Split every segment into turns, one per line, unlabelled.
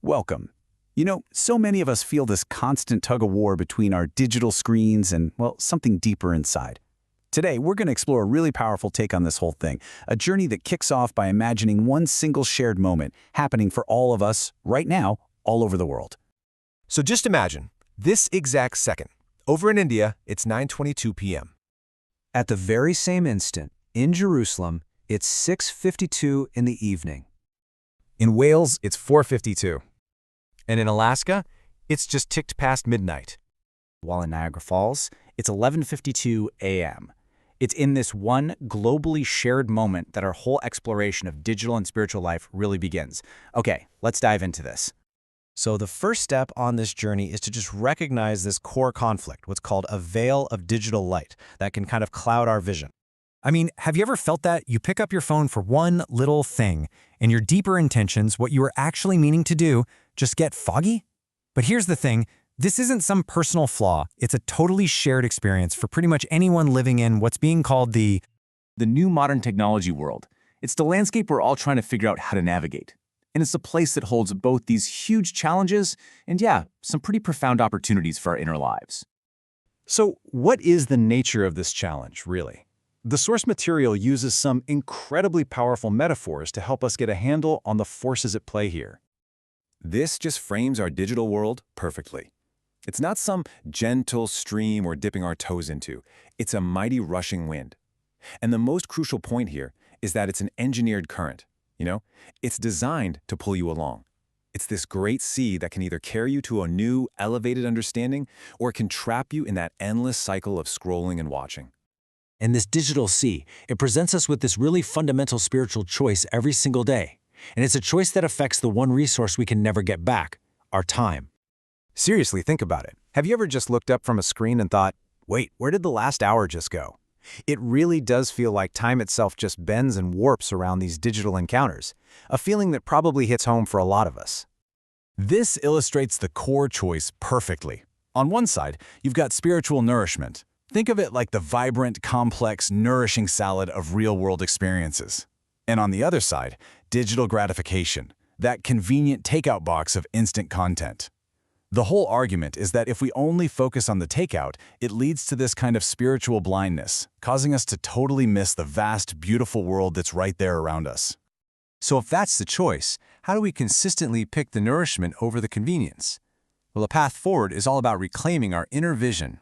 Welcome. So many of us feel this constant tug-of-war between our digital screens and, well, something deeper inside. Today, we're going to explore a really powerful take on this whole thing, a journey that kicks off by imagining one single shared moment happening for all of us right now, all over the world.
So just imagine, this exact second. Over in India, it's 9:22 p.m.
At the very same instant, in Jerusalem, it's 6:52 in the evening.
In Wales, it's 4:52. And in Alaska, it's just ticked past midnight.
While in Niagara Falls, it's 11:52 a.m. It's in this one globally shared moment that our whole exploration of digital and spiritual life really begins. Okay, let's dive into this.
So the first step on this journey is to just recognize this core conflict, what's called a veil of digital light that can kind of cloud our vision. I mean, have you ever felt that? You pick up your phone for one little thing, and your deeper intentions, what you were actually meaning to do, just get foggy? But here's the thing, this isn't some personal flaw. It's a totally shared experience for pretty much anyone living in what's being called the
new modern technology world. It's the landscape we're all trying to figure out how to navigate. And it's a place that holds both these huge challenges and, some pretty profound opportunities for our inner lives.
So what is the nature of this challenge, really? The source material uses some incredibly powerful metaphors to help us get a handle on the forces at play here.
This just frames our digital world perfectly. It's not some gentle stream we're dipping our toes into. It's a mighty rushing wind. And the most crucial point here is that it's an engineered current. It's designed to pull you along. It's this great sea that can either carry you to a new, elevated understanding, or it can trap you in that endless cycle of scrolling and watching.
And this digital sea, it presents us with this really fundamental spiritual choice every single day. And it's a choice that affects the one resource we can never get back, our time.
Seriously, think about it. Have you ever just looked up from a screen and thought, wait, where did the last hour just go? It really does feel like time itself just bends and warps around these digital encounters, a feeling that probably hits home for a lot of us.
This illustrates the core choice perfectly. On one side, you've got spiritual nourishment. Think of it like the vibrant, complex, nourishing salad of real-world experiences. And on the other side, digital gratification, that convenient takeout box of instant content. The whole argument is that if we only focus on the takeout, it leads to this kind of spiritual blindness, causing us to totally miss the vast, beautiful world that's right there around us.
So if that's the choice, how do we consistently pick the nourishment over the convenience? Well, the path forward is all about reclaiming our inner vision.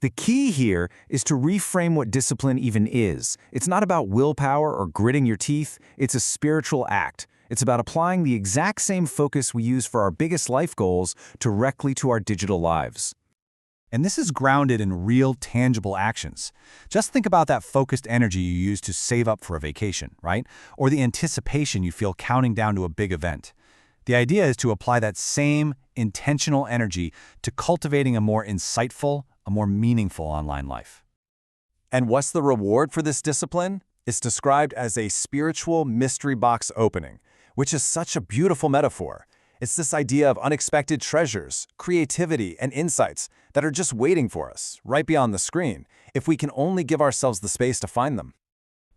The key here is to reframe what discipline even is. It's not about willpower or gritting your teeth. It's a spiritual act. It's about applying the exact same focus we use for our biggest life goals directly to our digital lives.
And this is grounded in real, tangible actions. Just think about that focused energy you use to save up for a vacation, right? Or the anticipation you feel counting down to a big event. The idea is to apply that same intentional energy to cultivating a more insightful, a more meaningful online life.
And what's the reward for this discipline? It's described as a spiritual mystery box opening, which is such a beautiful metaphor. It's this idea of unexpected treasures, creativity, and insights that are just waiting for us, right beyond the screen, if we can only give ourselves the space to find them.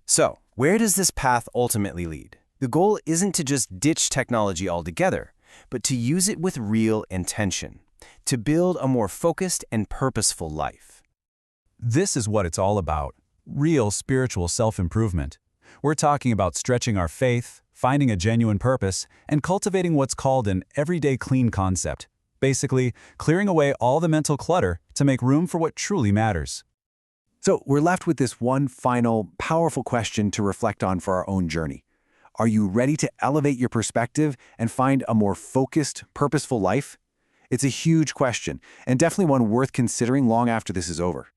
So, where does this path ultimately lead? The goal isn't to just ditch technology altogether, but to use it with real intention, to build a more focused and purposeful life.
This is what it's all about, real spiritual self-improvement. We're talking about stretching our faith, finding a genuine purpose, and cultivating what's called an everyday clean concept. Basically, clearing away all the mental clutter to make room for what truly matters.
So we're left with this one final, powerful question to reflect on for our own journey. Are you ready to elevate your perspective and find a more focused, purposeful life? It's a huge question, and definitely one worth considering long after this is over.